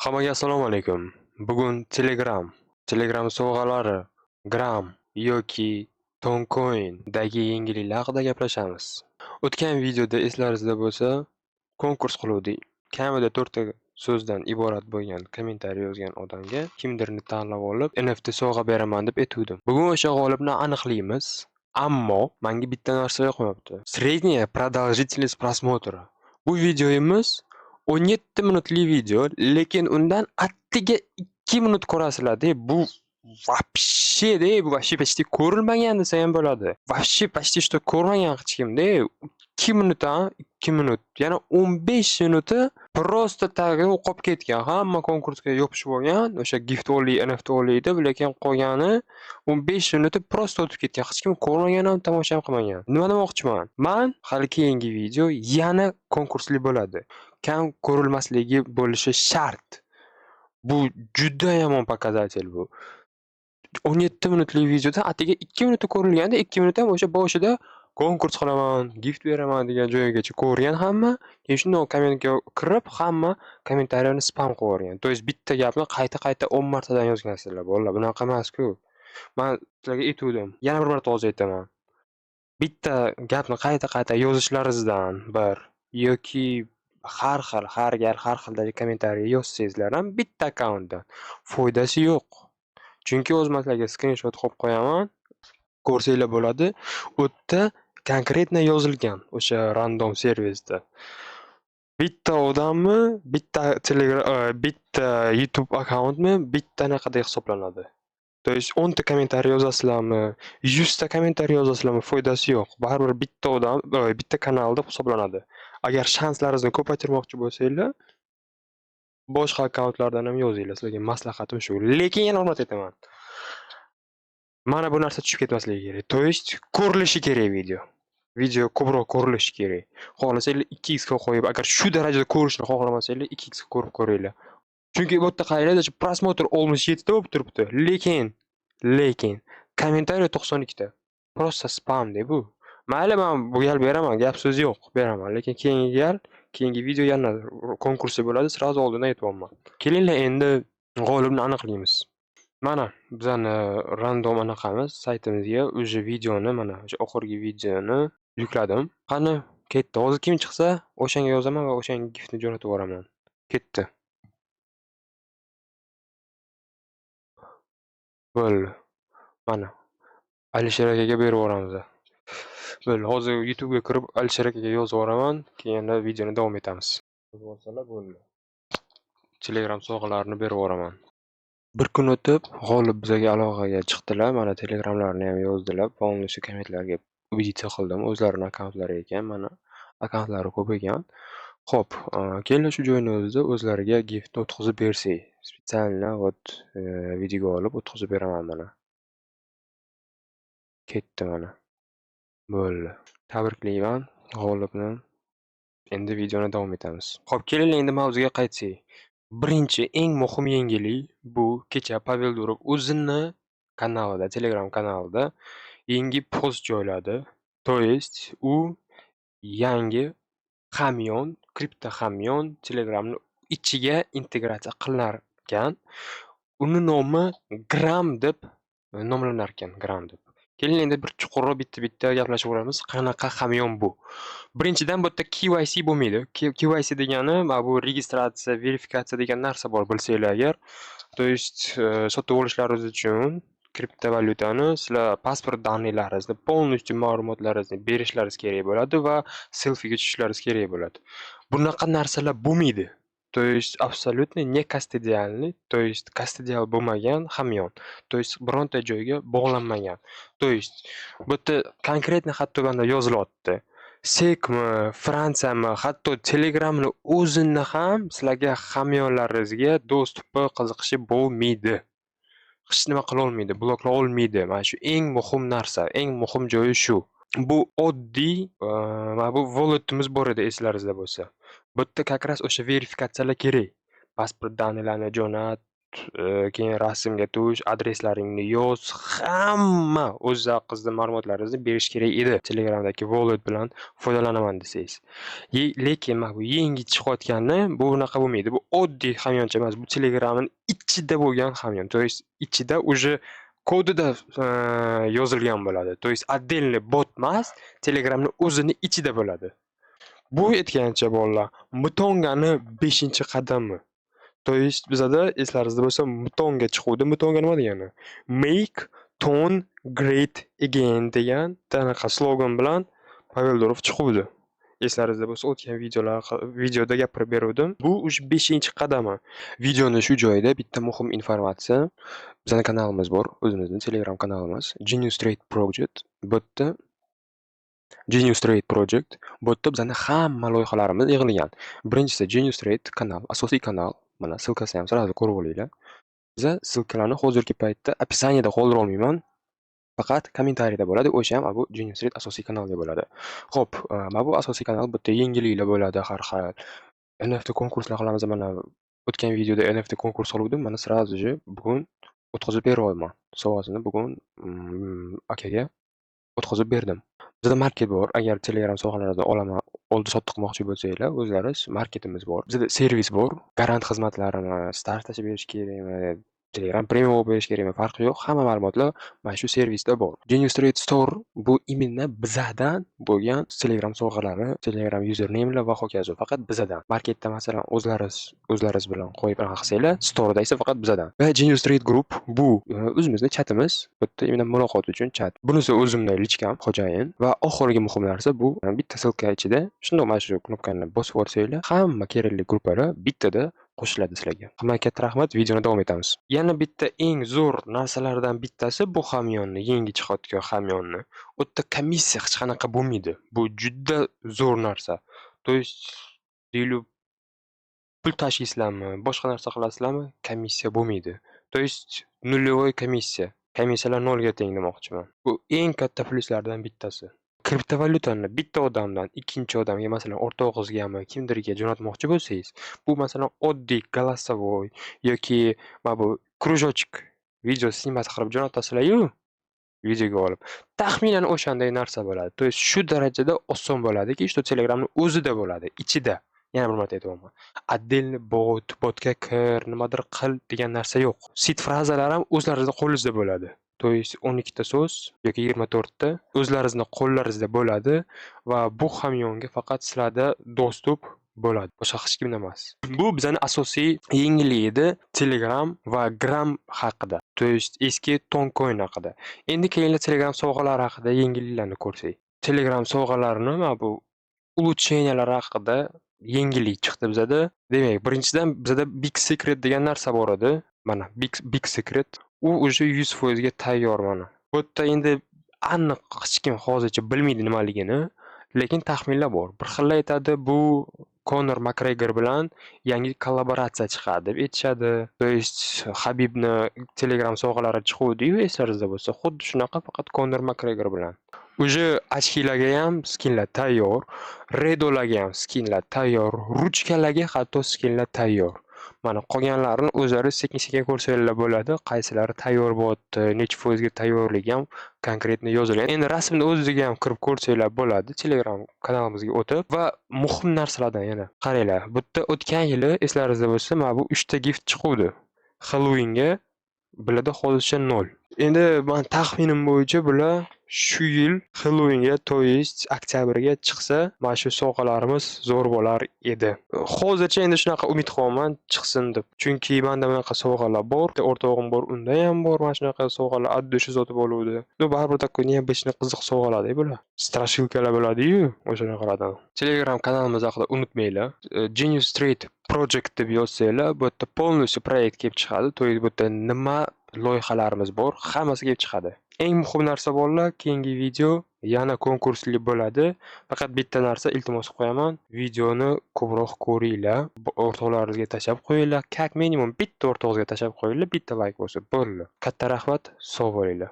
Hammaga assalomu alaykum. Bugun Telegram sovg'alari, Gram yoki Toncoin'dagi yangiliklar haqida gaplashamiz. O'tgan videoda eslaringizda bo'lsa, konkurs qiluvdik. Kamida 4 ta so'zdan iborat bo'lgan kommentariy yozgan odamga kimdirni tanlab olib, NFT sovg'a beraman deb aytuvdim. Bugun o'sha g'olibni aniqlaymiz. Ammo menga bitta narsa yoqmayapti. Средняя продолжительность просмотра. Bu videomiz 17 minutli video, lekin undan attiga 2 minut ko'rasizlar-da. Bu вообще почти ko'rilmagan desa ham bo'ladi. Вообще почти что ko'rmagan hech kimda. 2 minut, 2 minut. Yana 15 minuti просто tagiga o'qib ketgan. Hamma konkursga yopishib olgan. O'sha gift only, NFT only deb, lekin qolgani 15 minuti просто o'tib ketgan. Hech kim ko'rmagan ham, tomosha ham qilmagan. Nima demoqchiman? Men hali keyingi video yana konkursli bo'ladi. Kam ko'rilmasligi bo'lishi shart. Bu juda yomon показатель bu. 17 minutli videoda atigi 2 minut ko'rilganda 2 minut ham o'sha boshida konkurs qilaman, gift beraman degan joyigacha ko'rgan hamma, keyin shundoq kommentga kirib, hamma kommentariyani spam qilib yuborgan. To есть bitta gapni qayta-qayta 10 martadan yozgansizlar. Bolalar, bunaqa emas-ku. Men sizlarga aytuvdim. Yana bir marta hozir aytaman. Bitta gapni qayta-qayta yozishlaringizdan bir yoki har gal har xildagi kommentariy yozsangizlar ham bitta akkauntdan foydasi yo'q. Chunki o'z sizlarga skrinshot qo'yib qo'yaman. Ko'rsanglar bo'ladi. U yerda konkretno yozilgan o'sha random servisda. Bitta odammi, bitta YouTube akkauntmi bitta naqada hisoblanadi. То есть 10 ta kommentariy yozasizlarmi, 100 ta kommentariy yozasizlarmi, foydasi yo'q. Baribir bitta odam, bitta kanal deb hisoblanadi. Agar shanslaringizni ko'paytirmoqchi bo'lsanglar, boshqa akkauntlardan ham yozinglar. Sizlarga maslahatim shu. Lekin yana bir marta aytaman. Mana bu narsa tushib ketmasligi kerak. To есть ko'rilishi kerak video. Video ko'proq ko'rilishi kerak. Xohlasanglar 2x ga qo'yib, agar shu darajada ko'rishni xohlamasanglar 2x ga ko'rib ko'ringlar. Chunki bu yerda qaranglar, prosmotr 67 ta bo'lib turibdi. Lekin kommentariy 92 ta. Просто spam de bu. Mayli, men bu gal beraman, gap so'z yo'q, beraman. Lekin keyingi video yana konkursi bo'ladi, sразу oldindan aytibman. Kelinglar endi g'olibni aniqlaymiz. Mana bizani random anaqamiz saytimizga o'sha videoni, mana o'sha oxirgi videoni yukladim. Qani, ketdi. Hozir kim chiqsa, o'shanga yozaman va o'shanga giftni jo'natib yuboraman. Ketdi. Bo'ldi. Mana Alisher akaga berib yuboramiz. Bo'ldi. Hozir YouTube ga kirib Alisher akaga yozib yuboraman, keyin videoni davom etamiz. Yozib olsalar bo'ldi. Telegram sovg'alarini berib yuboraman. Bir kun o'tib, g'olib bizga aloqaga chiqdilar. Mana telegramlarni ham yozdilar. Полностью kommentlarga edit qildim. O'zlarining akkauntlari ekan. Mana akkauntlari ko'p ekan. Xo'p, kelinglar shu joyning o'zida o'zlariga giftni o'tkazib bersak. Spesialni videoga olib o'tkazib beraman mana. Ketdi mana. Bo'ldi. Tabriklayman g'olibni. Endi videoni davom etamiz. Xo'p, kelinglar endi mavzuga qaytsak. Birinchi eng muhim yangilik bu kecha Pavel Durov o'zini kanalida, Telegram kanalida yangi post joyladi. To есть u yangi hamyon, kripto hamyon Telegramning ichiga integratsiya qilinarkan. Uni nomi Gram deb nomlanar ekan, Gram deb. Keling endi bir chuqurroq bitta gaplashib ko'ramiz. Qanaqa hamyon bu? Birinchidan bu yerda KYC bo'lmaydi. KYC degani bu registratsiya, verifikatsiya degan narsa bor, bilsanglar agar. To есть sotib olishlaringiz uchun kriptovalyutani sizlar pasport данныйlaringizni, полностью ma'lumotlaringizni berishlaringiz kerak bo'ladi va selfiga tushishlaringiz kerak bo'ladi. Bunaqa narsalar bo'lmaydi. То есть абсолютно не кастодиальный, то есть кастодиal bo'lmagan hamyon. То есть bironta joyga bog'lanmagan. То есть bu yerda konkretno hatto bunda yozilyapti. SECmi, Fransiyami, hatto Telegramni o'zini ham sizlarga hamyonlaringizga dostupi, qiziqishi bo'lmaydi. Hech nima qila olmaydi, bloklay olmaydi. Mana shu eng muhim narsa, eng muhim joyi shu. Bu oddiy, mana bu walletimiz bor edi, eslaringizda bo'lsa. Bu yerda как раз o'sha verifikatsiyalar kerak. Pasport данныйlarni jo'nat, keyin rasmga tush, adreslaringni yoz, hamma o'z haqingizda ma'lumotlaringizni berish kerak edi. Telegramdagi wallet bilan foydalanaman desangiz. Lekin mana bu yangi chiqayotgani bu unaqa bo'lmaydi. Bu oddiy hamyoncha emas. Bu Telegramning ichida bo'lgan hamyon. То есть ichida уже kodida yozilgan bo'ladi. То есть отдельный bot emas, Telegramning o'zini ichida bo'ladi. Bu aytgancha bolalar, Mutongani 5-qadami. То есть bizada eslaringizda bo'lsa Mutonga chiquvdi. Mutonga nima degani? Make Tone Great Again degan tanaqa slogan bilan Pavel Durov chiquvdi. Eslaringizda bo'lsa o'tgan videoda gapirib beruvdim. Bu уже 5-qadami. Videoni shu joyida bitta muhim informatsiya. Bizning kanalimiz bor, o'zimizning Telegram kanalimiz Genius Trade Project. Bu yerda Genius Trade Project, bu yerda bizning hamma loyihalarimiz yig'ilgan. Birinchisi Genius Trade kanal, asosiy kanal. Mana silkasi ham sirasi ko'rib olinglar. Biza silkalarni hozirgi paytda описаниеda qoldira olmayman. Faqat kommentariyada bo'ladi. O'sha ham bu Genius Trade asosiy kanalga bo'ladi. Xo'p, mana bu asosiy kanal, bu yerda yangiliklar bo'ladi har xil. NFT konkurslar qilamiz. Mana o'tgan videoda NFT konkurs oluvdim. Mana sirazi bugun o'tkazib beryapman. Savozini bugun akaga o'tkazib berdim. Bizda market bor. Agar Telegram sohalarida oldi-sotdi qilmoqchi bo'lsanglar, o'zlaringiz marketimiz bor. Bizda servis bor. Garant xizmatlarini start tashib berish kerakmi? Telegram Premium olib berish kerakmi? Farqi yo'q. Hamma ma'lumotlar mana shu servisda bor. Genius Trade Store bu imенно bizadan bo'lgan Telegram sohalari, Telegram usernamelar va hokazo. Faqat bizadan. Marketda masalan o'zlaringiz bilan qo'yib qilsanglar, Store'da esa faqat bizadan. Va Genius Trade Group bu o'zimizning chatimiz. Bu yerda imенно muloqot uchun chat. Bunisi o'zimning lichkam, xo'jayin va oxirgi muhim narsa bu bitta silka ichida shunday mana shu knopkani bosib olsanglar, hamma kerakli gruppalar bittada qo'shiladi sizlarga. Hammaga katta rahmat, videoni davom etamiz. Yana bitta eng zo'r narsalardan bittasi bu hamyonni, yangi chiqayotgan hamyonni. U yerda komissiya hech qanaqa bo'lmaydi. Bu juda zo'r narsa. То есть deylik pul tashlaysizlarmi, boshqa narsa qilasizlarmi, komissiya bo'lmaydi. То есть нулевой комиссия. Komissiyalar nolga teng demoqchiman. Bu eng katta pluslardan bittasi. Kriptovalyutani bitta odamdan ikkinchi odamga, masalan, o'rtog'ingizgami, kimdirga jo'natmoqchi bo'lsangiz, bu masalan oddiy голосовой yoki mana bu кружочек video snimat qilib jo'natasizlar-yu, videoga olib. Taxminan o'shanday narsa bo'ladi. То есть shu darajada oson bo'ladiki, что Telegramning o'zida bo'ladi, ichida. Yana bir marta aytaman. Отдельный botga kir, nimadir qil degan narsa yo'q. Sit frazalar ham o'zlaringizning qo'lingizda bo'ladi. То есть 12 ta so'z yoki 24 ta o'zlaringizning qo'llaringizda bo'ladi va bu hamyonga faqat sizlarda dostуп bo'ladi. Boshqa hech kimda emas. Bu bizning asosiy yangilik edi Telegram va Gram haqida. То есть eski Toncoin haqida. Endi keyingi Telegram sovg'alari haqida yangiliklarni ko'rsak. Telegram sovg'alarini mana bu ulучшениялар haqida yangilik chiqdi bizada. Demak, birinchidan bizada Big Secret degan narsa bor edi. Mana Big Secret u уже 100% ga tayyor mana. Bu yerda endi aniq hech kim hozircha bilmaydi nimaligini, lekin taxminlar bor. Bir xillar aytadi, bu Conor McGregor bilan yangi kollaboratsiya chiqadi deb aytishadi. То есть Habibni Telegram sovg'alari chiquvdi-yu, eslaringizda bo'lsa, xuddi shunaqa faqat Conor McGregor bilan. Уже ochkilarga ham skinlar tayyor, redolarga ham skinlar tayyor, ruchkalarga hatto skinlar tayyor. Mana qolganlarini o'zlari sekin-sekin ko'rsanglar bo'ladi. Qaysilari tayyor bo'lyapti, necha foizga tayyorligi ham konkretni yozilgan. Endi rasmni o'ziga ham kirib ko'rsanglar bo'ladi Telegram kanalimizga o'tib. Va muhim narsalardan yana qaranglar. Bu yerda o'tgan yili eslaringizda bo'lsa, mana bu 3 ta gift chiquvdi. Halloweenga bularda hozircha 0. Endi men taxminim bo'yicha bular shu yil Halloweenga, to есть oktyabrga chiqsa, mana shu sovg'alarimiz zo'r bo'lar edi. Hozircha endi shunaqa umid qilaman chiqsin deb. Chunki menda bunaqa sovg'alar bor, o'rtog'im bor, unda ham bor mana shunaqa sovg'alar, addushi sotib oluvdi. Baribir takuni ham beshni qiziq sovg'alar-da bular. Strashilkalar bo'ladi-yu, o'shanaqalardan. Telegram kanalimiz haqida unutmanglar. Genius Trade Project deb yozsanglar, bu yerda полностью proyekt kelib chiqadi. To есть bu yerda nima loyihalarimiz bor, hammasi kelib chiqadi. Eng muhim narsa bolalar, keyingi video yana konkursli bo'ladi. Faqat bitta narsa iltimos qo'yaman, videoni ko'proq ko'ringlar, o'rtoqlaringizga tashab qo'yinglar, как minimum bitta o'rtog'ingizga tashab qo'yinglar, bitta like bo'lsa bo'ldi. Katta rahmat, sog' bo'linglar.